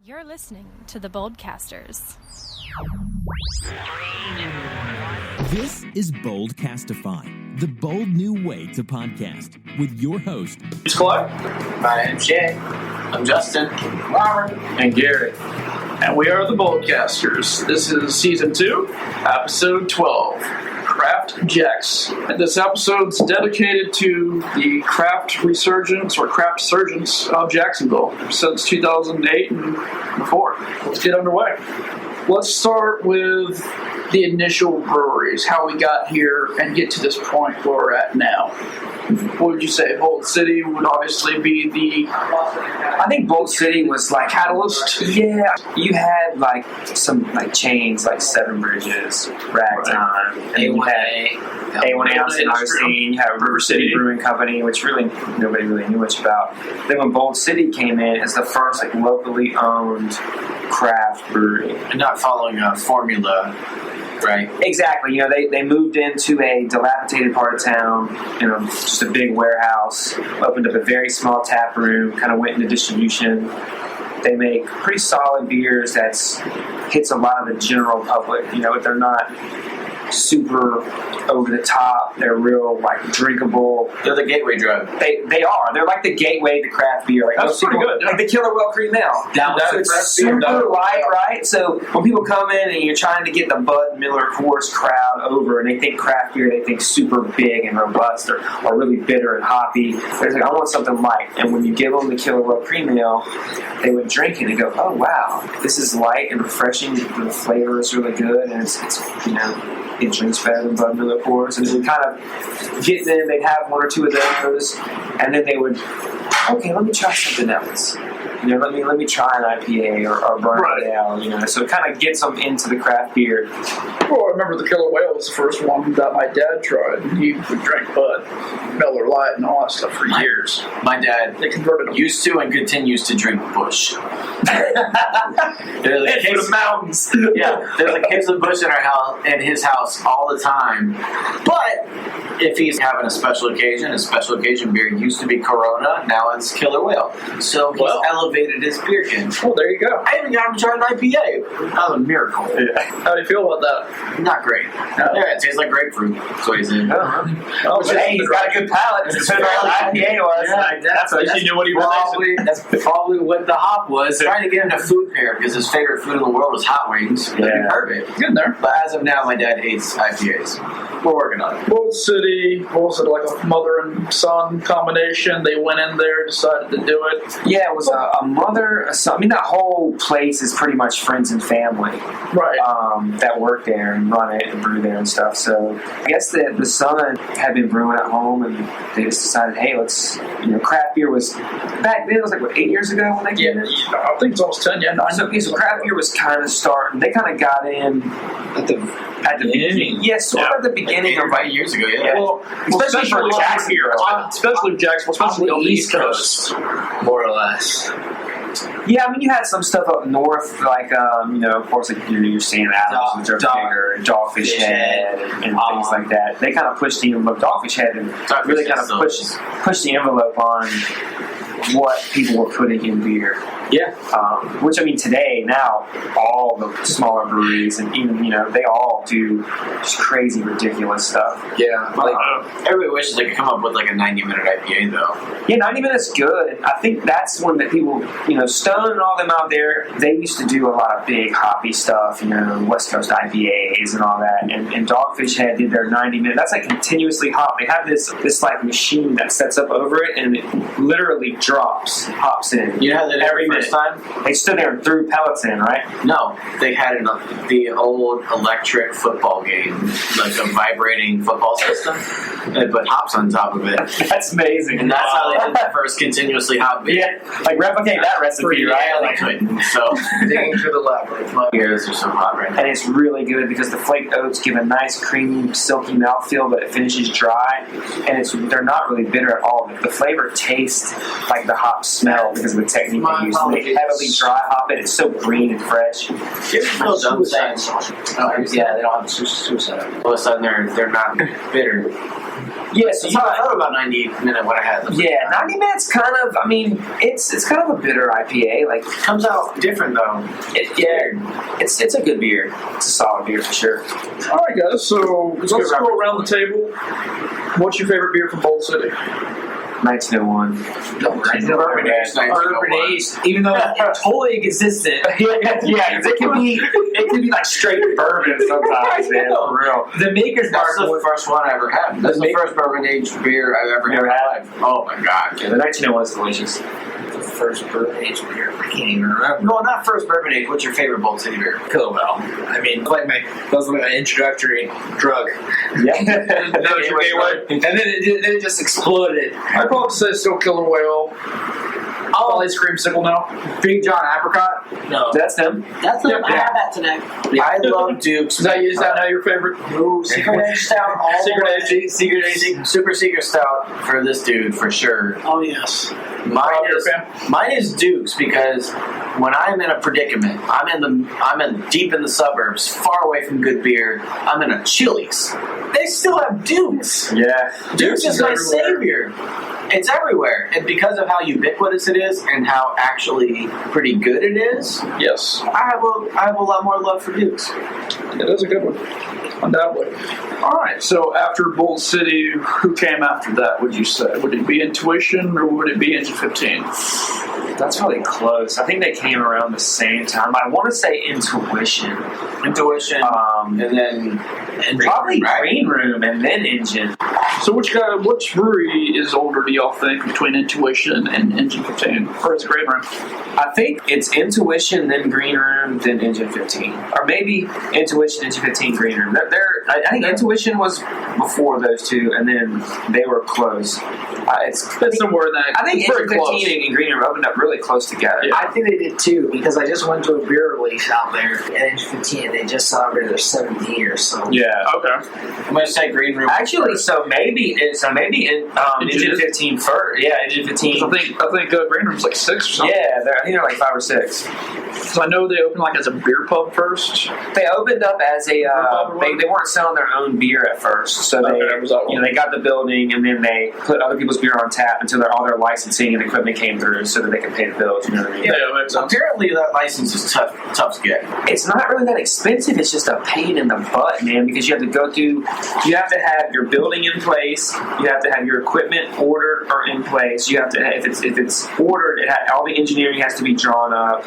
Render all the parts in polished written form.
You're listening to the Boldcasters. This is Boldcastify, the bold new way to podcast, with your host. It's Clark. My name's Jay. I'm Justin. Robert. And Gary. And we are the Boldcasters. This is Season 2, Episode 12, Craft Jacks. And this episode's dedicated to the craft resurgence or craft surgence of Jacksonville since 2008 and before. Let's get underway. Let's start with the initial breweries, how we got here and get to this point where we're at now. What would you say? Bold City would obviously be I think Bold City was like catalyst. Yeah, you had like some like chains like Seven Bridges, Ragtime, and you had A1A out in Augustine. You had River City Brewing Company, which really nobody really knew much about. Then when Bold City came in as the first like locally owned craft brewery, and not following a formula. Right. Exactly. You know, they moved into a dilapidated part of town, just a big warehouse, opened up a very small tap room, kind of went into distribution. They make pretty solid beers that hits a lot of the general public. You know, they're not super over the top. They're real, like, drinkable. They're the gateway drug. They are. They're like the gateway to craft beer. Like, that's pretty good. Like the Killer Whale Cream Ale. So it's super light, right? So when people come in and you're trying to get the Bud Miller Coors crowd over and they think craft beer, they think super big and robust or really bitter and hoppy. They're like, I want something light. And when you give them the Killer Whale Cream Ale, they would drink it and go, oh, wow, this is light and refreshing. The flavor is really good, and it's it drinks better than Bud Miller Coors. And they would kind of get them, they'd have one or two of those, and then they would, okay, let me try something else. Let me try an IPA or Burn Ale, so it kind of gets them into the craft beer. Well, I remember the Killer Whale was the first one that my dad tried. He would drink Bud, Miller Lite, and all that stuff for years. My dad they converted him. Used to and continues to drink Busch. There's a case of mountains. Yeah, there's a case of Busch in his house all the time. But if he's having a special occasion beer used to be Corona, now it's Killer Whale. So he's elevated his beer game. Well, there you go. I even got him to try an IPA. That was a miracle. Yeah. How do you feel about that? Not great. Yeah, it tastes like grapefruit. That's what he's in. Hey, he's got a good palate. That's what IPA was. Yeah, He knew what he was. That's probably what the hop was. Trying to get him to food pair because his favorite food in the world was hot wings. That'd be perfect. Good in there. But as of now, my dad hates IPAs. We're working on it. Bold City, what was it, like a mother and son combination? They went in there, decided to do it. Yeah, it was a mother, a son. I mean, that whole place is pretty much friends and family. Right. That work there and run it and brew there and stuff. So I guess the son had been brewing at home and they just decided, hey, let's, craft beer was, back then it was like, 8 years ago when they came in? I think it's almost 10, 9. So craft beer was kind of starting, they kind of got in at the beginning. Yeah, sort of at the beginning of 8 years ago, yeah. Well, especially for Jacksonville. Especially Jacksonville, especially on the East Coast. More or less. Yeah, I mean, you had some stuff up north, like, of course, like, you're seeing Adams, which are bigger, and Dogfish Head, and things like that. They kind of pushed the envelope. Dogfish Head and really kind of pushed the envelope on what people were putting in beer. Yeah. Which, I mean, today, now, all the smaller breweries, and even, they all do just crazy, ridiculous stuff. Yeah. Everybody wishes they could come up with, like, a 90-minute IPA, though. Yeah, 90 minutes good. I think that's when the people, Stone and all them out there, they used to do a lot of big hoppy stuff, West Coast IPAs and all that. And Dogfish Head did their 90-minute. That's like continuously hop. They have this like machine that sets up over it, and it literally hops in. You know how they did every the first time? They stood there and threw pellets in, right? No, they had the old electric football game, like a vibrating football system. They put hops on top of it. That's amazing. And that's how they did the first continuously hop beer. Yeah, like replicate that recipe, right? Yeah, they couldn't. So digging through the labyrinth. Beers are so hot right now. And it's really good because the flaked oats give a nice, creamy, silky mouthfeel, but it finishes dry, and they're not really bitter at all. The flavor tastes like the hop smell because of the technique they use. They heavily dry hop it. It's so green and fresh. You feel dumb saying, yeah, they don't have suicide. All of a sudden, they're not bitter. Yeah, so That's how I felt about 90 minute when I had them. Yeah, 90 minutes kind of. I mean, it's kind of a bitter IPA. Like, Comes out different though. It's a good beer. It's a solid beer for sure. All right, guys. So let's go around the table. What's your favorite beer from Bold City? 1901. Bourbon Age. Even though it's totally inconsistent. yeah, because it can be like straight bourbon sometimes, man. For real. The Maker's Mark. That's the first one I ever had. That's the first bourbon aged beer I've ever had in my life. Oh my god. Yeah, the 1901 is delicious. First bourbon aged beer. I can't even remember. No, not first bourbon age. What's your favorite Bold City beer? Killer Whale. I mean, that was like my introductory drug. Yeah. And then it just exploded. I'd probably say still Killer Whale. Ice cream sickle now. Big John Apricot. No. That's them. That's Yep. I had that today. I love Duke's. Is that now your favorite? Ooh, Secret Age Stout. Secret Agent. Super Secret Stout for this dude for sure. Oh yes. Mine is Duke's because when I'm in a predicament, I'm deep in the suburbs, far away from good beer. I'm in a Chili's. They still have Duke's. Yeah. Duke's is my savior. It's everywhere, and because of how ubiquitous it is and how actually pretty good it is, Yes. I have a lot more love for Duke's. It is a good one. Undoubtedly. All right, so after Bold City, who came after that, would you say? Would it be Intuition or would it be Engine 15? That's probably close. I think they came around the same time. I want to say Intuition. And then Probably Green Room and then Engine. So which brewery is older, do y'all think, between Intuition and Engine 15? Or is it Green Room? I think it's Intuition, then Green Room, then Engine 15. Or maybe Intuition, Engine 15, Green Room. I think Intuition was before those two, and then they were close. It's somewhere in that. I think Engine 15 and Green Room opened up really close together. Yeah. I think they did too, because I just went to a beer release out there at Engine 15 and they just celebrated their 7th year. So Yeah. Okay. I'm going to say Green Room. Actually, so maybe Engine 15 first. Yeah, Engine 15. I think Green Room's like 6 or something. Yeah, I think they're like 5 or 6. So I know they opened like as a beer pub first. They opened up as a they weren't selling their own beer at first, so they got the building and then they put other people's beer on tap until all their licensing and equipment came through, so that they could pay the bills. You know what I mean? Yeah, that makes sense. Apparently that license is tough to get. It's not really that expensive. It's just a pain in the butt, man, because you have to go through. You have to have your building in place. You have to have your equipment ordered or in place. You have to if it's ordered, all the engineering has to be drawn up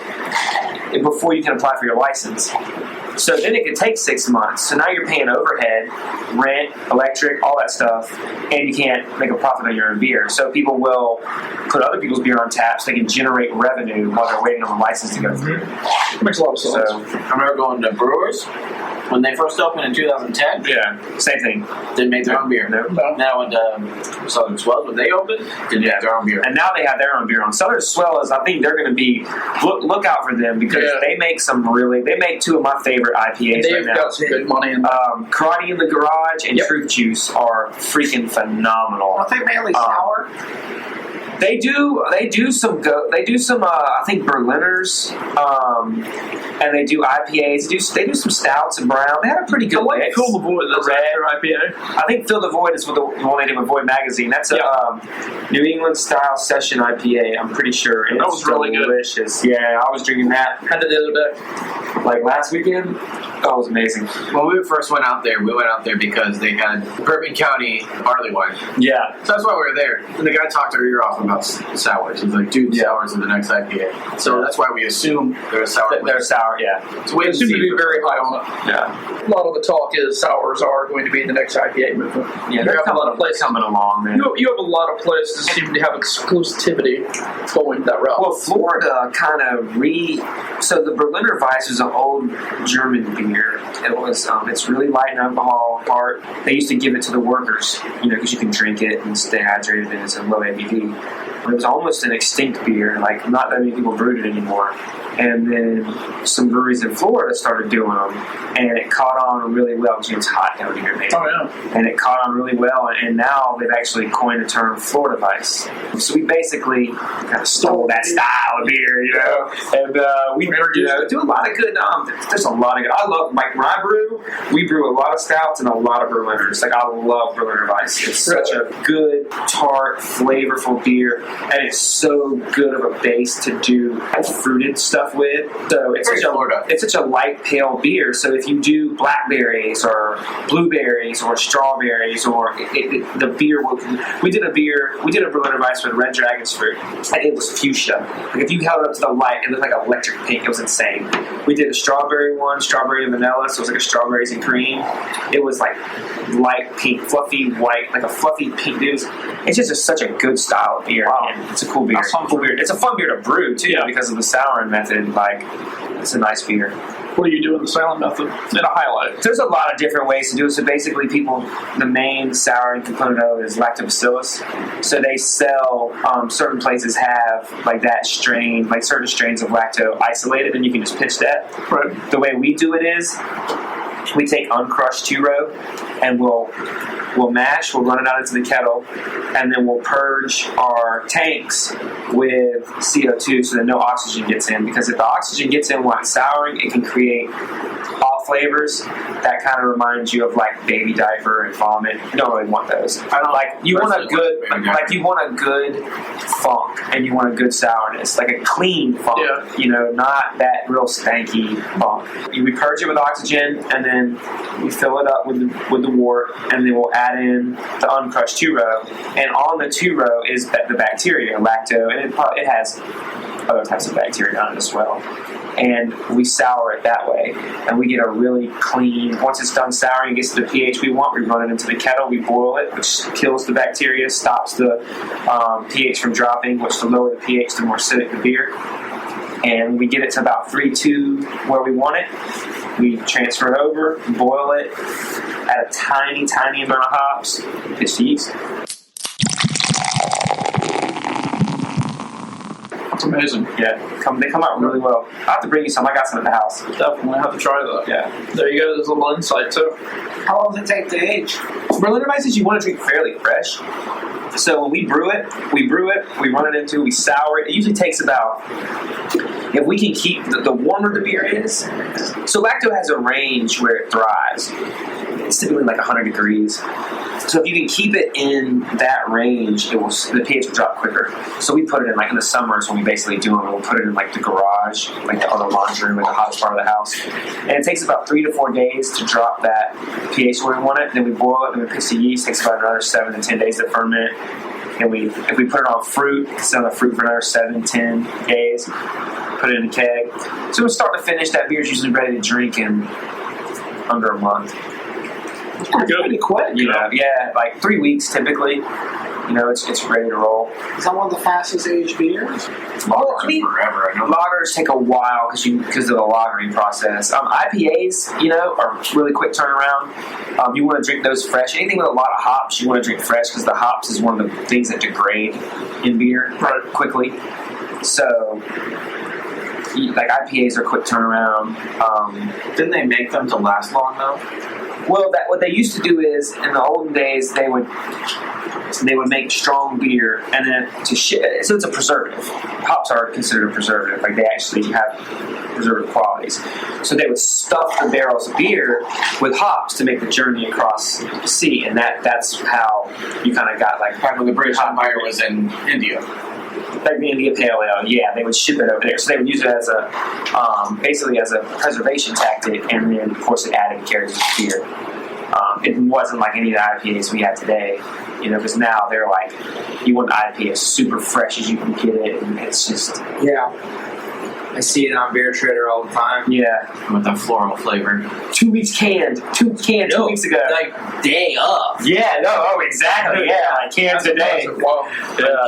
before you can apply for your license. So then it could take 6 months. So now you're paying overhead, rent, electric, all that stuff, and you can't make a profit on your own beer. So people will put other people's beer on tap so they can generate revenue while they're waiting on the license to go through. Makes a lot of sense. So I remember going to Brewers when they first opened in 2010. Yeah, same thing. Didn't make their own beer. No. Then I went to Southern Swells when they opened. Didn't make their own beer. And now they have their own beer on. Southern Swells, I think they're going to be look out for them because they make they make 2 of my favorite IPAs They've right now. got some good money in them. Karate in the Garage and Truth Juice are freaking phenomenal. I think mainly sour. They do some I think Berliners, and they do IPAs. They do some stouts and brown. They have a pretty good mix. Fill the Void, that's their IPA. I think Fill the Void is the one they did with Void Magazine. That's a New England style session IPA. I'm pretty sure. That was really delicious. Good. Yeah, I was drinking that. Had it the other day. Like last weekend. That was amazing. When we first went out there, because they had Bourbon County barley wine. Yeah. So that's why we were there. And the guy talked our ear off about sours. He's like, dude, sours are the next IPA. So that's why we assume they're sour. They're sour, yeah. So we seem to be very high on it. Yeah. A lot of the talk is sours are going to be the next IPA movement. Yeah, you have a lot of places coming along, man. You have a lot of places that seem to have exclusivity going that route. Well, Florida kind of so the Berliner Weiss was an old German beer. It was it's really light in alcohol. They used to give it to the workers, because you can drink it and stay hydrated, and it's a low ABV. It was almost an extinct beer. Like, not that many people brewed it anymore. And then some breweries in Florida started doing them, and it caught on really well. It's hot down here, man. Oh, yeah. And it caught on really well, and now they've actually coined the term Florida Vice. So we basically kind of stole that style of beer, you know. And we do a lot of good. There's a lot of good. I love, like, when I brew, we brew a lot of stouts and a lot of Berliners. Like, I love Berliner Weiss. It's such a good, tart, flavorful beer, and it's so good of a base to do fruited stuff with. So it's such a light, pale beer. So if you do blackberries or blueberries or strawberries or the beer, we did a Berliner Weiss with red dragon's fruit, and it was fuchsia. Like, if you held it up to the light, it looked like electric pink. It was insane. We did a strawberry one, strawberry and vanilla, so it was like a strawberries and cream. It was like light pink, fluffy white, like a fluffy pink. It's just such a good style of beer. Wow. It's a cool beer. It's a fun beer to brew too, because of the souring method. Like, it's a nice beer. What do you do in the souring method? In a highlight. There's a lot of different ways to do it. So basically, the main souring component of it is lactobacillus. So they sell, certain places have like that strain, like certain strains of lacto isolated, and you can just pitch that. Right. The way we do it is, we take uncrushed 2-row and we'll mash, we'll run it out into the kettle, and then we'll purge our tanks with CO2 so that no oxygen gets in, because if the oxygen gets in while it's souring, it can create off flavors that kind of reminds you of like baby diaper and vomit. You don't really want those. You want a good funk, and you want a good sourness, like a clean funk, not that real stanky funk. We purge it with oxygen, and then we fill it up with the wort, and then we'll add in the uncrushed 2-row, and on the 2-row is the bacteria, lacto, and it has other types of bacteria on it as well. And we sour it that way, and we get a really clean. Once it's done souring and gets to the pH we want, we run it into the kettle, we boil it, which kills the bacteria, stops the pH from dropping, which the lower the pH, the more acidic the beer. And we get it to about 3.2 where we want it. We transfer it over, boil it, add a tiny, tiny amount of hops, pitch the yeast. That's amazing. Yeah, they come out really well. I have to bring you some. I got some at the house. Definitely have to try that. Yeah. There you go. There's a little insight too. How long does it take to age? Berliner Weisses you want to drink fairly fresh. So when we brew it, we run it into, we sour it. It usually takes about, if we can keep, the warmer the beer is. So lacto has a range where it thrives. It's typically like 100 degrees. So if you can keep it in that range, the pH will drop quicker. So we put it in like in the summers when we basically do it, we'll put it in like the garage, like the other laundry room, like the hottest part of the house. And it takes about 3 to 4 days to drop that pH where we want it. Then we boil it, and we pitch the yeast. It takes about another 7 to 10 days to ferment. And if we put it on fruit, sit on the fruit for another 7, 10 days. Put it in a keg. So from start to finish, that beer's usually ready to drink in under a month. It's pretty quick. Yeah, like 3 weeks typically. It's ready to roll. Is that one of the fastest aged beers? Well, I mean, forever. I know. Lagers take a while because of the lagering process. IPAs, are really quick turnaround. You want to drink those fresh. Anything with a lot of hops, you want to drink fresh because the hops is one of the things that degrade in beer quickly. So, like IPAs are quick turnaround. Didn't they make them to last long though? Well, what they used to do is, in the olden days, they would make strong beer, and then to ship it. So it's a preservative. Hops are considered a preservative. Like, they actually have preservative qualities. So they would stuff the barrels of beer with hops to make the journey across the sea, and that's how you kind of got like When the British Empire was in India. Like the India Pale Ale, yeah, they would ship it over there. So they would use it as basically as a preservation tactic, and then of course it added character to beer. It wasn't like any of the IPAs we have today, because now they're like, you want the IPA as super fresh as you can get it, and it's just... Yeah. I see it on Beer Trader all the time. Yeah. With the floral flavor. 2 weeks canned. 2 weeks ago. Like, day up. Yeah, exactly. Yeah, like cans a day. Well,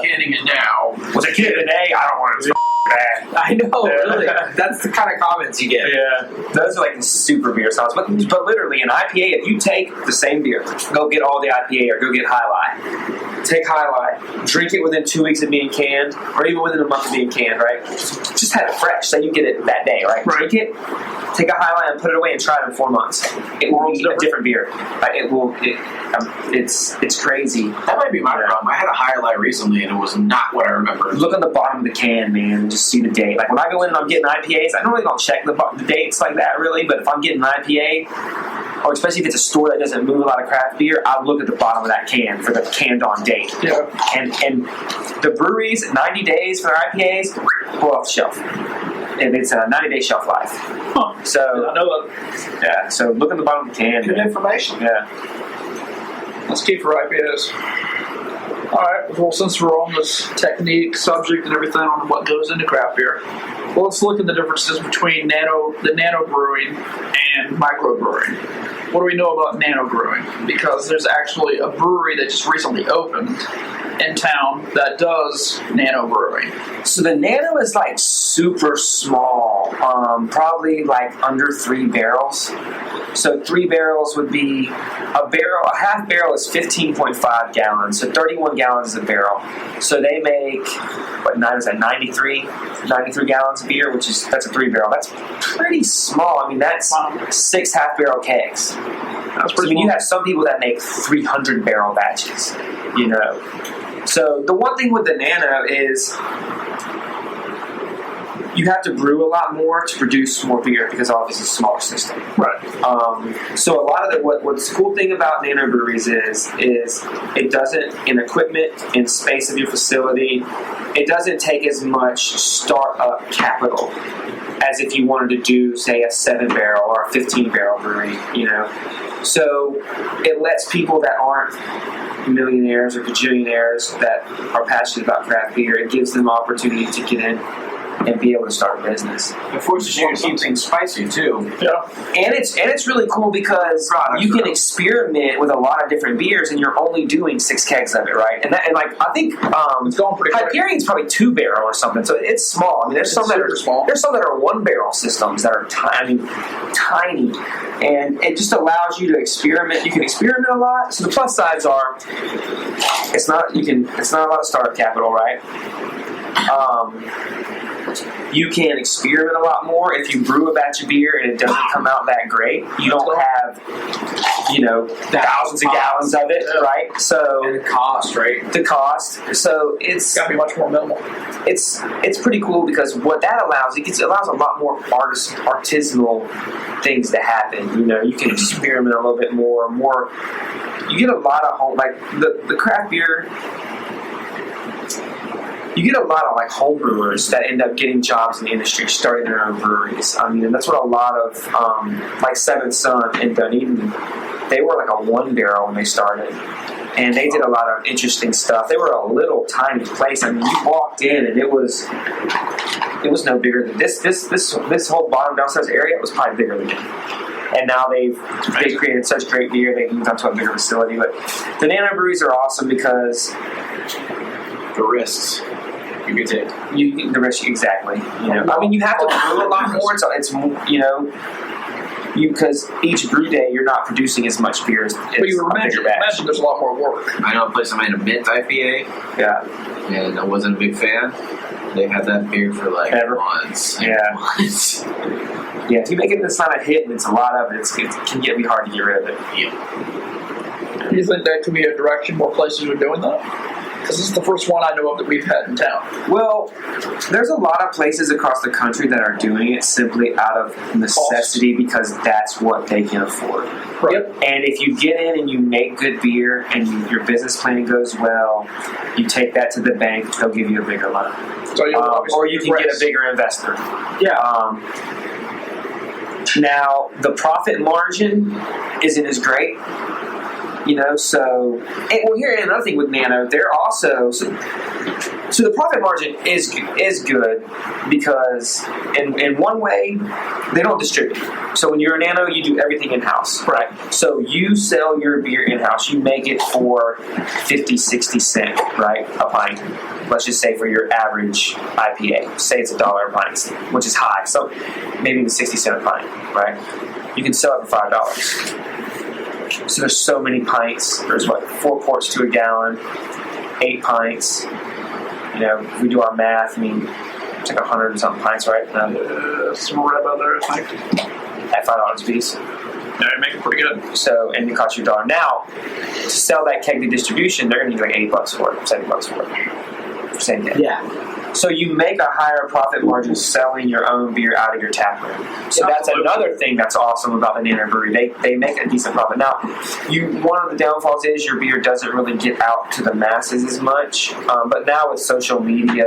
canning it now. Was it can today? I don't want it to. bad. I know, really. That's the kind of comments you get. Yeah. Those are like the super beer styles. But literally, an IPA, if you take the same beer, go get all the IPA or go get High Life. Take High Life, drink it within 2 weeks of being canned, or even within a month of being canned, right? Just have it fresh. Say you get it that day, right? Drink it, take a High Life and put it away and try it in 4 months. It will be a different beer. It's crazy. That might be my problem. I had a High Life recently and it was not what I remember. Look on the bottom of the can, man, and just see the date. Like when I go in and I'm getting IPAs, I normally don't check the dates like that really, but if I'm getting an IPA, or especially if it's a store that doesn't move a lot of craft beer, I'll look at the bottom of that can for the canned on date. Yeah. And the breweries, 90 days for their IPAs, pull off the shelf. And it's a 90-day shelf life. Huh. So I know that. Yeah, so look at the bottom of the can. Good information. Yeah. Let's keep for IPAs. All right. Well, since we're on this technique, subject, and everything on what goes into craft beer, well, let's look at the differences between the nano brewing and micro brewing. What do we know about nano brewing? Because there's actually a brewery that just recently opened in town that does nano brewing. So the nano is like super small, probably like under 3 barrels. So 3 barrels would be a barrel. A half barrel is 15.5 gallons. So 31 gallons is a barrel. So they make, 93 gallons of beer, that's a 3 barrel. That's pretty small. I mean, that's 6 half barrel kegs. That's pretty small. You have some people that make 300 barrel batches, you know. So the one thing with the nano is you have to brew a lot more to produce more beer because obviously it's a smaller system. Right. So a lot of what's the cool thing about nano breweries is it doesn't, in equipment, in space of your facility, it doesn't take as much startup capital as if you wanted to do, say, a 7 barrel or a 15 barrel brewery, you know. So it lets people that aren't millionaires or bajillionaires that are passionate about craft beer, it gives them opportunity to get in and be able to start a business. It forces you to keep things spicy too. Yeah. And it's really cool because you can experiment with a lot of different beers and you're only doing 6 kegs of it, right? And I think it's going pretty quick. Hyperion's probably 2 barrel or something, so it's small. I mean, there's some that are small. There's some that are 1 barrel systems that are tiny, and it just allows you to experiment. You can experiment a lot. So the plus sides are it's not a lot of startup capital, right? You can experiment a lot more. If you brew a batch of beer and it doesn't come out that great, you don't have, thousands of gallons of it, right? So and the cost, right? The cost. So it's got to be much more minimal. It's pretty cool because what that allows, it allows a lot more artisanal things to happen. You know, you can experiment a little bit more. You get a lot of home, like the craft beer. You get a lot of like home brewers that end up getting jobs in the industry, starting their own breweries. I mean, and that's what a lot of like Seventh Son and Dunedin, they were like a 1 barrel when they started, and they did a lot of interesting stuff. They were a little tiny place. I mean, you walked in and it was no bigger than this whole bottom downstairs area was probably bigger than it. And now they've created such great beer. They moved on to a bigger facility. But the nano breweries are awesome because the risks. You could take the risk, exactly. You know, I mean, you have to brew a lot more. It's because each brew day you're not producing as much beer as but you imagine there's a lot more work. I know a place I made a mint IPA. Yeah, and I wasn't a big fan. They had that beer for like months. Yeah. Months. Yeah, if you make it this time a hit and it's a lot of it, it can be hard to get rid of it. Yeah. Do you think that could be a direction more places are doing that? Because this is the first one I know of that we've had in town. Well, there's a lot of places across the country that are doing it simply out of necessity because that's what they can afford. Right. Yep. And if you get in and you make good beer and your business plan goes well, you take that to the bank, they'll give you a bigger loan. So or you can get a bigger investor. Yeah. Now, the profit margin isn't as great. You know, so, and well, here another thing with nano, they're also, so So the profit margin is good because in one way they don't distribute. So when you're a nano, you do everything in-house, right? So you sell your beer in-house. You make it for 50, 60 cents, right, a pint. Let's just say for your average IPA, say it's $1 a pint, which is high. So maybe even 60 cents a pint, right? You can sell it for $5. So there's so many pints. There's 4 quarts to a gallon, 8 pints. You know, if we do our math, I mean, it's like 100 and something pints, right? Some red out there, I think. At $5 a piece. Yeah, you make it pretty good. So, and it costs you $1. Now, to sell that keg to distribution, they're going to need like $80 for it, $70 for it. Same thing. Yeah. So you make a higher profit margin selling your own beer out of your tap room. So that's another thing that's awesome about the nano brewery. They make a decent profit. Now, one of the downfalls is your beer doesn't really get out to the masses as much. But now with social media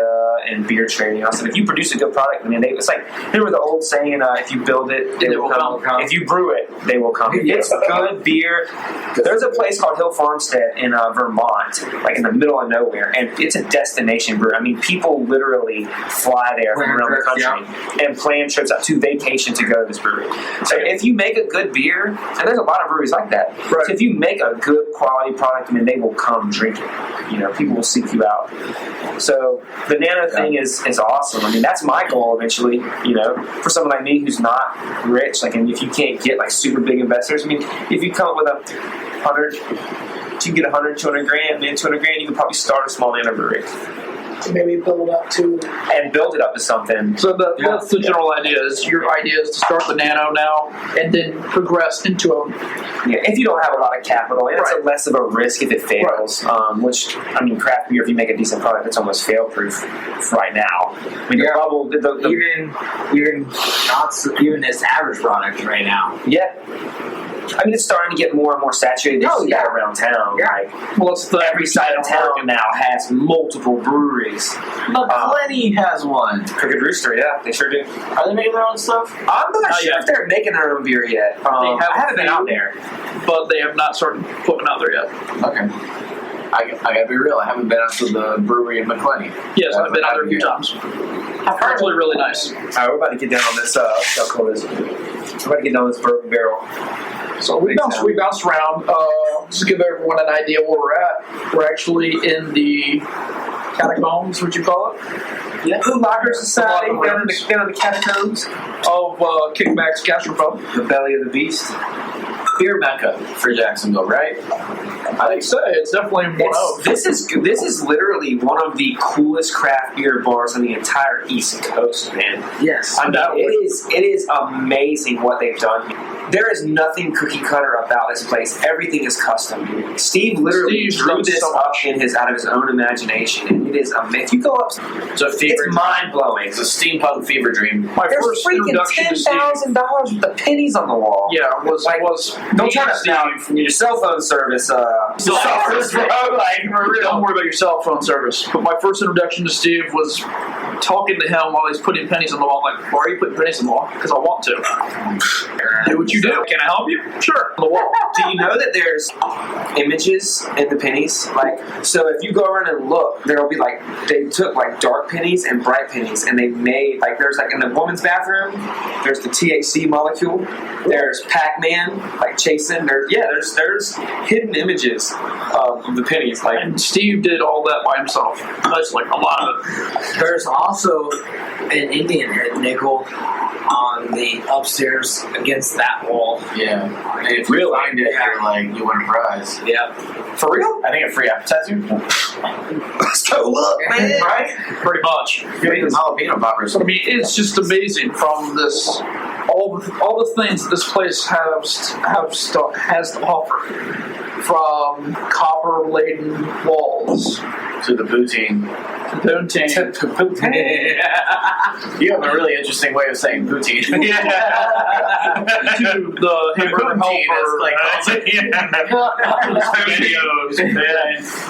and beer trading, also, if you produce a good product, I mean, it's like, remember the old saying, if you build it, they will come. If you brew it, they will come. If it's good beer, there's a place called Hill Farmstead in Vermont, like in the middle of nowhere, and it's a destination brewery. I mean, people literally fly there from around the country and plan trips out to vacation to go to this brewery. So if you make a good beer, and there's a lot of breweries like that, right. So if you make a good quality product, I mean, they will come drink it. You know, people will seek you out. So the nano thing is awesome. I mean, that's my goal eventually, you know, for someone like me who's not rich, like, and if you can't get like super big investors, I mean, if you come up with $100, you can get 100, 200 grand, man, 200 grand, you can probably start a small nano brewery. To maybe build up to something. So that's the general idea. Your idea is to start the nano now and then progress into a. Yeah, if you don't have a lot of capital, and it's less of a risk if it fails. Right. Which, I mean, craft beer, if you make a decent product, it's almost fail-proof right now. I mean, the bubble, even this average product right now. Yeah. I mean, it's starting to get more and more saturated around town. Yeah. Like, well, every side of town now has multiple breweries. Plenty has one. Crooked Rooster, yeah, they sure do. Are they making their own stuff? I'm not sure if they're making their own beer yet. I haven't been out there, but they have not started putting out there yet. Okay. I gotta be real. I haven't been out to the brewery in McClenny. Yes, I've been out there a few times. It's actually really nice. All right, we're about to get down on this. We're about to get down on this bourbon barrel. So we bounced around. Just to give everyone an idea where we're at. We're actually in the catacombs, would you call it? Yeah. Food Locker Society down in the catacombs of Kickbacks Gastropub. The belly of the beast. Beer mecca for Jacksonville, right? I think so. It's definitely one of. This is literally one of the coolest craft beer bars on the entire East Coast, man. Yes. I mean, it is amazing what they've done. There is nothing cookie cutter about this place. Everything is custom. Steve literally drew this up out of his own imagination, and it is amazing. If you go up, it's mind blowing. It's a steampunk fever dream. There's freaking $10,000 with the pennies on the wall. Yeah, was don't turn us down from your cell phone service. Don't worry about your cell phone service. But my first introduction to Steve was talking to him while he's putting pennies on the wall. I'm like, why are you putting pennies on the wall? Because I want to. Do what you do. Can I help you? Sure. On the wall. Do you know that there's images in the pennies? Like, so if you go around and look, there'll be like, they took like dark pennies and bright pennies, and they made like, there's like in the woman's bathroom, there's the THC molecule, there's Pac-Man like chasing. There's hidden images of the pennies. Like, and Steve did all that by himself. That's like a lot of it. There's also an Indian head nickel on the upstairs against that wall. Yeah. And if you find it, you're like, you win a prize. Yeah. For real? I think a free appetizer. Let's go look, man. Right? Pretty much. Jalapeno poppers. I mean, it's just amazing from this. All the things that this place has to offer, from copper-laden walls to the poutine. You have a really interesting way of saying poutine. To the hamburger helper.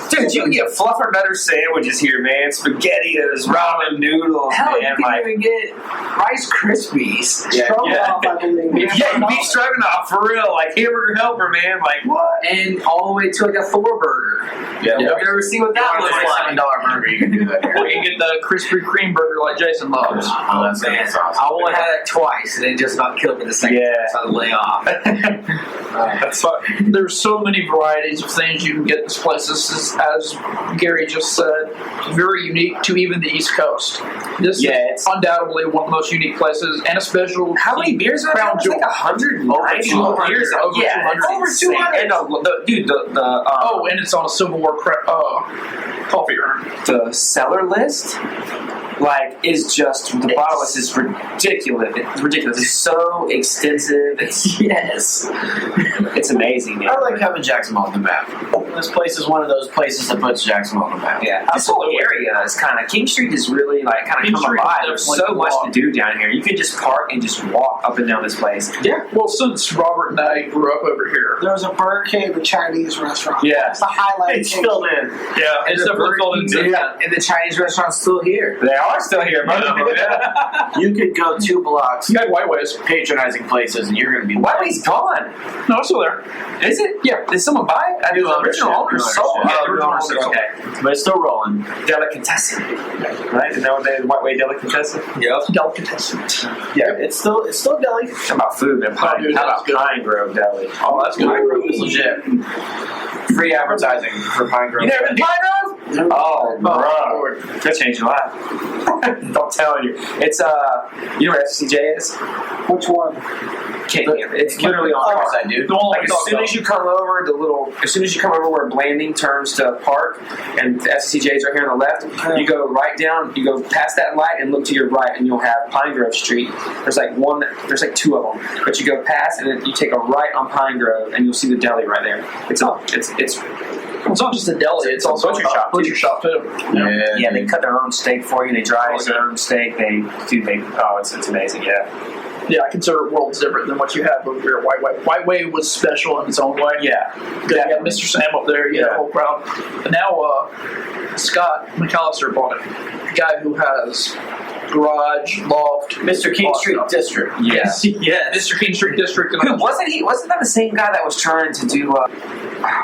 Dude, you can get fluffernutter sandwiches here, man. SpaghettiOs, ramen noodles. Hell, man. you can even get Rice Krispies. Stroganoff, I believe. Beef stroganoff, for real. Like hamburger helper, man. Like, what? And all the way to like a Thor burger. Yeah. You've never seen what that looks like. $7 burger. You can do that here. Or you get the Krispy Kreme burger like Jason loves. Oh, that's Man, awesome. I only had it twice, and it just about killed me the second time. So I had to lay off. That's fun. There's so many varieties of things you can get in this place. This is, as Gary just said, very unique to even the East Coast. This is undoubtedly one of the most unique places, and a special. How many beers are there? Crown It's Jewel. like 190 Over beers. 200. Over Yeah, 200. over 200. Dude, And it's on a silverware coffee urn. the seller list, is just the bottle list is ridiculous. It's ridiculous. It's so extensive. It's amazing. Man. I like having Jacksonville on the map. This place is one of those places that puts Jacksonville on the map. Yeah, this whole area is kind of King Street is really kind King of come Street alive. is There's definitely so much alive. to do down here. You can just park and just walk up and down this place. Yeah. Well, since Robert and I grew up over here. There's a Burger King, a Chinese restaurant. Yeah. That's the highlight. It's filled in. Yeah, it's definitely filled in. And the Chinese restaurant's still here. They are still here, You could go 2 blocks You got White Ways. patronizing places, and you're going to be Wiley's gone. No, it's still there. Is it? Yeah. Did someone buy it? New The original ownership. owner sold. Yeah, Oh, the the original owner owner sold. sold. Okay. but it's still rolling. Delicatessen. Right? Isn't that what they White Way Delicatessen? Yep. Delicatessen. Yeah, it's still deli. How about food? How dude, about that's good. Pine Grove Deli? Oh, that's good. Pine Grove is legit. Free advertising for Pine Grove. You never been to Pine Grove? Oh, bro. That changed your life. Don't tell you. It's, you know where FCJ is? Which one? It's literally on the Riverside, dude. The one Like we as talked soon about. as you come over where Blanding turns to Park and the FCJ's right here on the left, you go right down, you go past that light and look to your right and you'll have Pine Grove Street. There's like 2 of them. But you go past and then you take a right on Pine Grove and you'll see the deli right there. It's not just a deli, it's also butcher shop, Butcher shop too. yeah, they cut their own steak for you, they dry their own steak, it's amazing, yeah. Yeah, I consider it worlds different than what you have over here at White Way. White Way was special in its own way. Yeah. You had Mr. Sam up there, you had a whole crowd. But now, Scott McAllister bought it. The guy who has garage, loft, Mr. King Street stuff. District. Yes. Mr. King Street District. And Wasn't that the same guy that was trying to do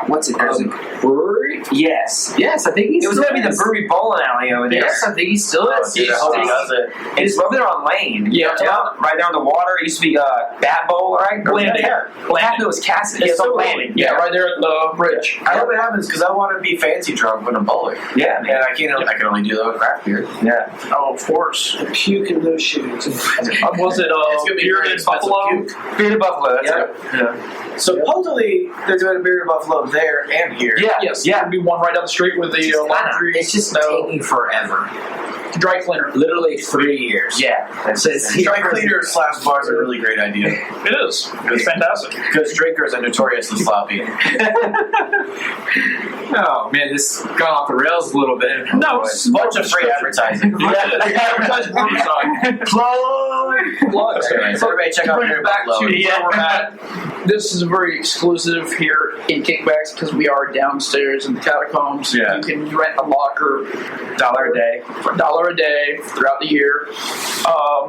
what's it called? Brewery? Yes. Yes, I think he's It was still gonna be the is. brewery bowling alley over there. Yes, I think he still is. Dude, I hope he does it. It's over there on Lane. Yeah. Right down the water. It used to be Bat Bowl, right? Blanding. Yeah. It was Cassidy. It's Yeah, still Blanding. yeah, right there at the bridge. I hope it happens because I want to be fancy drunk when I'm bowling. Yeah, And man. I can only do that with craft beer. Yeah. Oh, of course. Puke in those shoes. Was it It's gonna be beer very in expensive Buffalo? puke. Beer to Buffalo. That's Yeah. it. Yeah. Supposedly they're doing a beer in Buffalo there and here. Yeah. Yes. Yeah. There'd be one right down the street with the laundry. It's just taking forever. Dry cleaner. Literally 3 years. Yeah. That's it. Dry cleaner / bar is a really great idea It is. It's fantastic. because drinkers are notoriously sloppy. Oh man, this has gone off the rails a little bit. No, it's A bunch of free advertising. Advertise Riverside. Plugs. So everybody check out Bring Beer it back to Buffalo. where we're at. This is very exclusive here in Kickbacks because we are downstairs in the catacombs. Yeah. You can rent a locker $1 a day. for $1 a day throughout the year.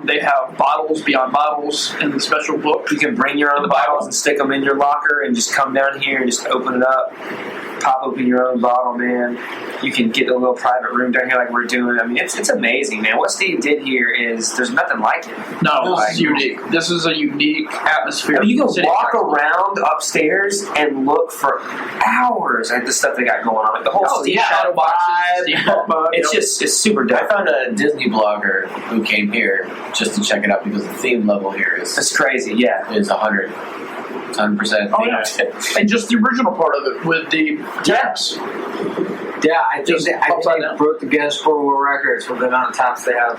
They have bottles beyond bottles in the special book. You can bring your own bottles and stick them in your locker and just come down here and just open it up. Pop open your own bottle, man. You can get a little private room down here like we're doing. I mean, it's amazing, man. What Steve did here is there's nothing like it. No, this is unique. This is a unique atmosphere. I mean, you can City walk Council. around upstairs and look for hours at the stuff they got going on. Like the whole Steve shadow Shop boxes. vibe. Steve Shop vibe, It's yep. just, it's super I dope. found a Disney blogger who came here just to check it out because the theme level here is It's crazy, yeah. 100%. Oh, yeah. And just the original part of it with the taps. Yeah, I think Just they upside down. broke the Guinness World Records for the amount of taps they have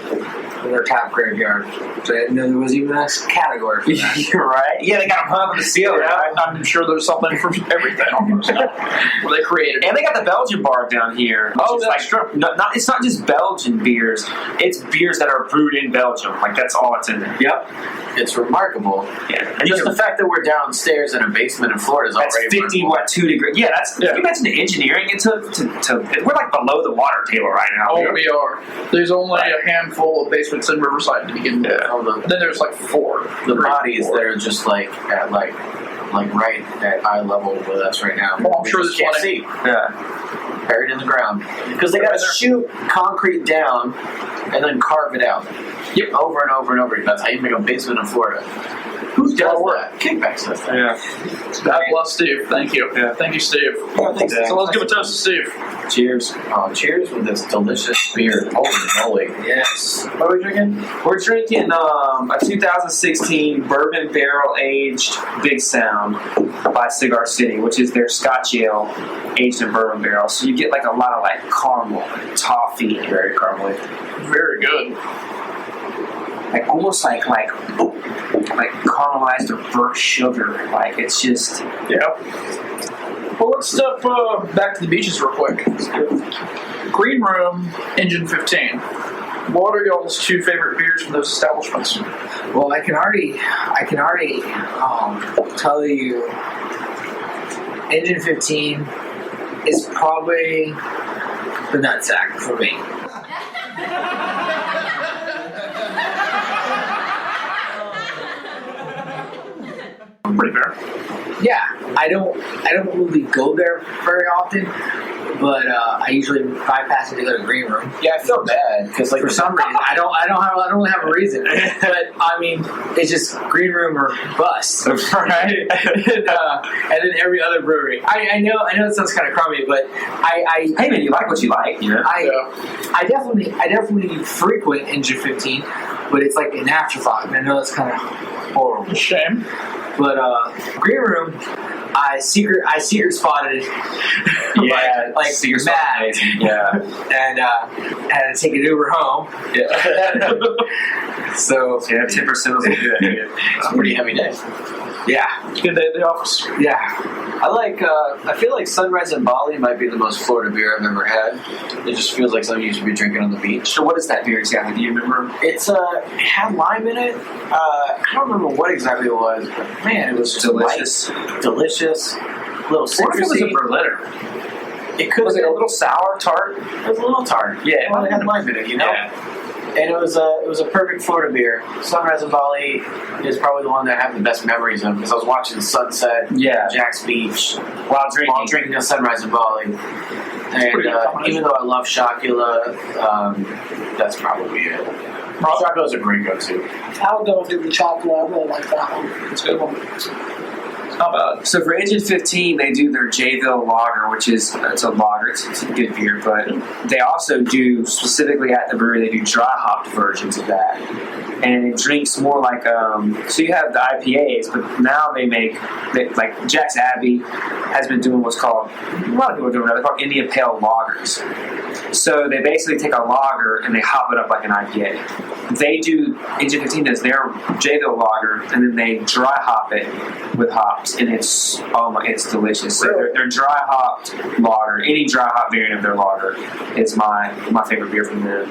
in their tap graveyard. So I didn't know there was even a category for that. You're right. Yeah, they got them hung on the ceiling. Yeah, I'm sure there's something for everything almost. Well, they created it. And they got the Belgian bar down here. Which Oh, is that's true. It's not just Belgian beers. It's beers that are brewed in Belgium. Like, that's all that's in there. Yep. It's remarkable. Yeah. And just the fact that we're downstairs in a basement in Florida is That's already 2 degrees. Yeah, that's. Can you imagine the engineering it took to we're like below the water table right now. Oh, we are. There's only a handful of basements in Riverside to begin with. Then there's like 4. The bodies that are just like at like right at eye level with us right now. Well, I'm sure We just there's can't plenty. see. Yeah. buried in the ground. Because they got to shoot concrete down and then carve it out. Yep. Over and over and over. That's how you make a basement in Florida. Who does that? Kickbacks does that. Yeah. God bless Steve. Thank you. Yeah. Thank you, Steve. Yeah, thanks, so let's give a toast to Steve. Cheers. Oh, cheers with this delicious beer. Holy moly. Yes. What are we drinking? We're drinking a 2016 bourbon barrel aged Big Sound by Cigar City, which is their Scotch ale aged in bourbon barrel. So you get like a lot of like caramel, toffee, very caramely. Very good. Like almost like caramelized or burnt sugar. Like it's just Well, let's step back to the beaches real quick. Green Room, Engine 15. What are y'all's two favorite beers from those establishments? Well, I can already tell you, Engine 15 is probably the nutsack for me. Pretty fair. Yeah, I don't really go there very often, but I usually bypass it to go to Green Room. Yeah, I feel bad because like For some reason, I don't really have a reason, but I mean, it's just Green Room or bust, right? and then every other brewery. I know it sounds kind of crummy, but I hey man, you like what you like, you know? I definitely frequent Engine 15, but it's like an afterthought, and I know that's kind of horrible. Shame. But Green Room, I secret spotted, like secret mad, and had to take an Uber home. Yeah. So 10% was good. it's a pretty heavy day. yeah, Good day at the office. yeah. I feel like Sunrise in Bali might be the most Florida beer I've ever had. It just feels like something you should be drinking on the beach. So what is that beer exactly? Do you remember? It had lime in it. I don't remember what exactly it was, but man, it was just Delicious. light, delicious, a little What if it was a citrusy. Berliner? It could Was have it a been little sour, tart? It was a little tart. Yeah. Well, it had lime in it, you know? Yeah. And it was a perfect Florida beer. Sunrise in Bali is probably the one that I have the best memories of because I was watching the sunset at Jack's Beach while drinking a Sunrise in Bali. And even though I love Chocula, that's probably it. Chocola's a great go-to. I'll go with the chocolate. I really like that one. It's a good one. Not bad. So for Engine 15, they do their Jayville Lager, which is it's a lager. It's a good beer, but they also do specifically at the brewery. They do dry hopped versions of that, and it drinks more like so you have the IPAs, but now they like Jack's Abbey has been doing what's called a lot of people are doing that. They're called Indian Pale Lagers. So they basically take a lager and they hop it up like an IPA. They do Engine 15 does their Jayville Lager, and then they dry hop it with hops, and it's delicious. So their dry hopped lager, any dry hop variant of their lager, is my favorite beer from them.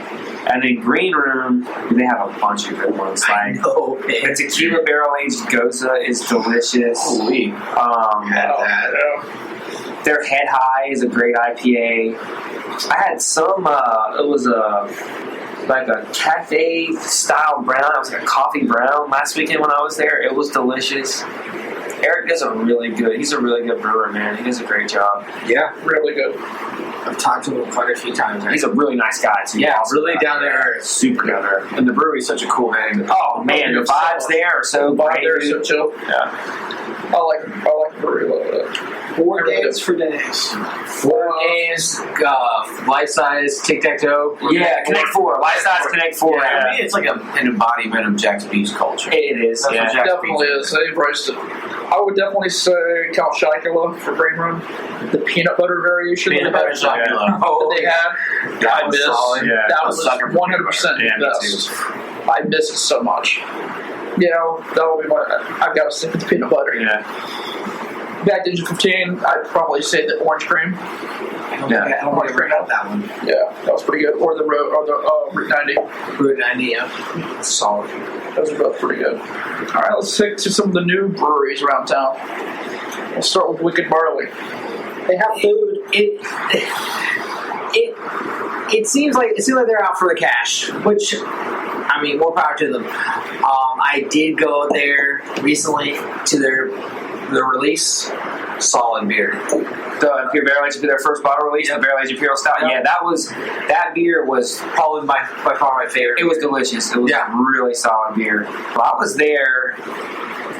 And then Green Room, they have a bunch of good ones. Like the tequila barrel aged Goza is delicious. Holy. Their Head High is a great IPA. I had some. It was like a cafe style brown. It was like a coffee brown last weekend when I was there. It was delicious. Eric does he's a really good brewer, man. He does a great job. Yeah, Really good. I've talked to him quite a few times. He's a really nice guy, too. Yeah, really down there. Super down there. And the brewery's such a cool hang. Oh, man, the vibes there are so great. They're so chill. Yeah. I like the brewery a little bit. 4 days for days. 4 games, life-size tic-tac-toe. Yeah, Connect 4. Life-size Connect 4. Yeah, I mean, it's like an embodiment of Jack's Beach culture. It is. That's what Jack's Definitely Beach is. They embraced it. I would definitely say Count Chocula for Green Room. The peanut butter variation Peanut butter Chocula. that they had. That I was miss. solid. Yeah. That was sucker for 100% Yeah, the me best. I miss it so much. You know, that will be I've got to stick with the peanut butter. Yeah. Back to Engine 15, I'd probably say the orange cream. I don't think I got that one. Yeah, that was pretty good. Or the Route 90. Route 90, yeah. Solid. Those are both pretty good. All right, let's take to some of the new breweries around town. We'll start with Wicked Barley. They have food. It seems like they're out for the cash, which I mean, more power to them. I did go there recently to their release. Solid beer. The Barrel Aged, their first bottle release, the Barrel Aged Imperial Stout. Yeah, that beer was Probably by far my favorite. It was delicious. It was a really solid beer. Well, I was there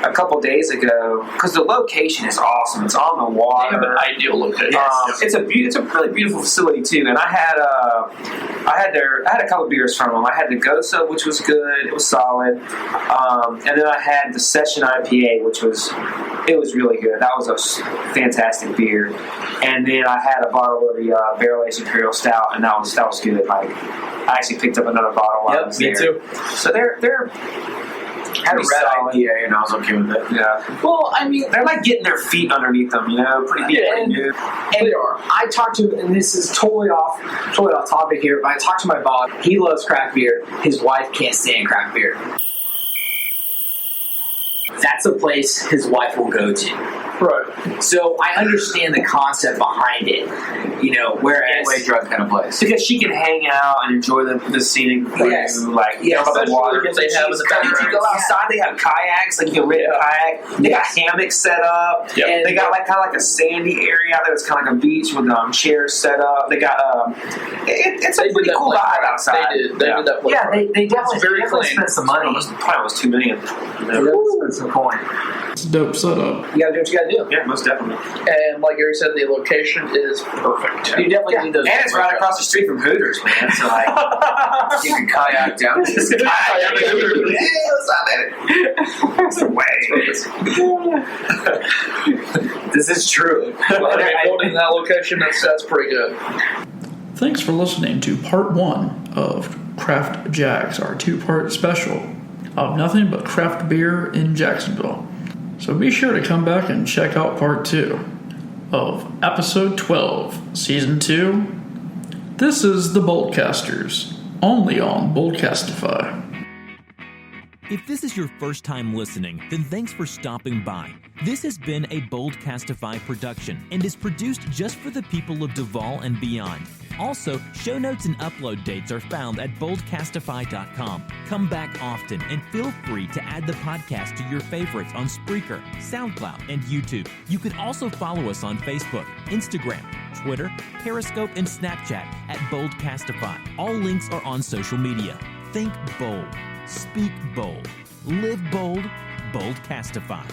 a couple days ago because the location is awesome. It's on the water. They have an ideal location. It's a really beautiful facility too. And I had a couple beers from them. I had the Gosa, which was good. It was solid. And then I had the Session IPA, which was really good. That was a fantastic beer. And then I had a bottle of the Barrel Aged Imperial Stout, and that was good. Like, I actually picked up another bottle while I was there. Me too. So they're had a red IPA and I was okay with it. Yeah. Well, I mean, they're like getting their feet underneath them, you know, pretty good. And they are. I talked to, and this is totally off topic here, but I talked to my boss. He loves craft beer. His wife can't stand craft beer. That's a place his wife will go to. Right. So I understand the concept behind it, you know, whereas... Gateway drug kind of place. Because she can hang out and enjoy the scenic view, like the water. They have in the If you go outside, they have kayaks, like you can rent a kayak. They got hammocks set up. Yep. And they got like kind of like a sandy area out there. It's kind of like a beach with chairs set up. They got it's a pretty cool vibe outside. They did that place. Yeah, they definitely, very definitely clean. spent some money. Probably almost $2 million. They definitely spent some coin. It's a dope setup. You gotta do what you gotta do. Yeah, most definitely. And like Gary said, the location is perfect. You definitely need those. And it's right across the street from Hooters, man. So like, you can kayak down. Just kayak to Hooters. Yeah, what's up, man? This is true. Holding that location, that's pretty good. Thanks for listening to part 1 of Craft Jacks, our 2-part special of nothing but craft beer in Jacksonville. So be sure to come back and check out part 2 of episode 12, season 2. This is the Boldcasters, only on Boldcastify. If this is your first time listening, then thanks for stopping by. This has been a Boldcastify production and is produced just for the people of Duval and beyond. Also, show notes and upload dates are found at boldcastify.com. Come back often and feel free to add the podcast to your favorites on Spreaker, SoundCloud, and YouTube. You can also follow us on Facebook, Instagram, Twitter, Periscope, and Snapchat at Boldcastify. All links are on social media. Think bold. Speak bold. Live bold. Boldcastify.